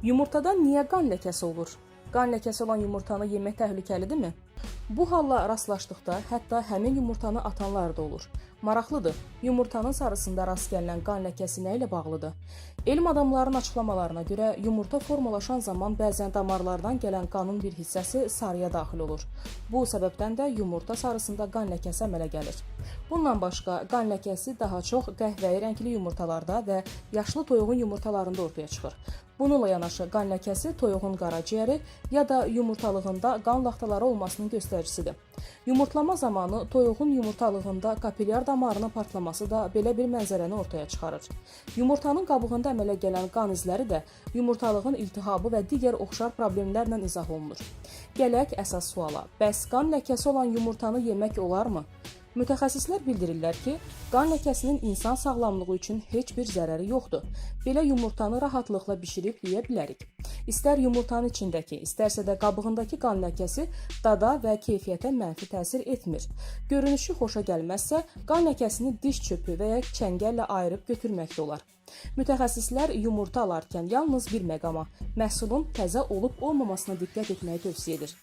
Yumurtadan niyə qan ləkəsi olur? Qan ləkəsi olan yumurtanı yemək təhlükəlidirmi? Bu halla rastlaşdıqda hətta həmin yumurtanı atanlar da olur. Maraqlıdır, yumurtanın sarısında rast gələn qan ləkəsi nə ilə bağlıdır? Elm adamlarının açıqlamalarına görə yumurta formalaşan zaman bəzən damarlardan gələn qanın bir hissəsi sarıya daxil olur. Bu səbəbdən də yumurta sarısında qan ləkəsi əmələ gəlir. Bundan başqa, qan ləkəsi daha çox qəhvəyi rəngli yumurtalarda və yaşlı toyuğun yumurtalarında ortaya çıxır. Bununla yanaşı qan ləkəsi toyuğun qaraciyəri ya da yumurtalığında qan laxtaları olmasının göstəricisidir. Yumurtlama zamanı toyuğun yumurtalığında kapilyar damarının partlaması da belə bir mənzərəni ortaya çıxarır. Yumurtanın qabığında əmələ gələn qan izləri də yumurtalığın iltihabı və digər oxşar problemlərlə izah olunur. Gələk əsas suala. Bəs qan ləkəsi olan yumurtanı yemək olarmı? Mütəxəssislər bildirirlər ki, qan ləkəsinin insan sağlamlığı üçün heç bir zərəri yoxdur. Belə yumurtanı rahatlıqla bişirib yeyə bilərik. İstər yumurtanın içindəki, istərsə də qabığındakı qan ləkəsi dada və keyfiyyətə mənfi təsir etmir. Görünüşü xoşa gəlməzsə, qan ləkəsini diş çöpü və ya çəngəllə ayırıb götürmək də olar. Mütəxəssislər yumurta alarkən yalnız bir məqama, məhsulun təzə olub-olmamasına diqqət etməyi tövsiyə edir.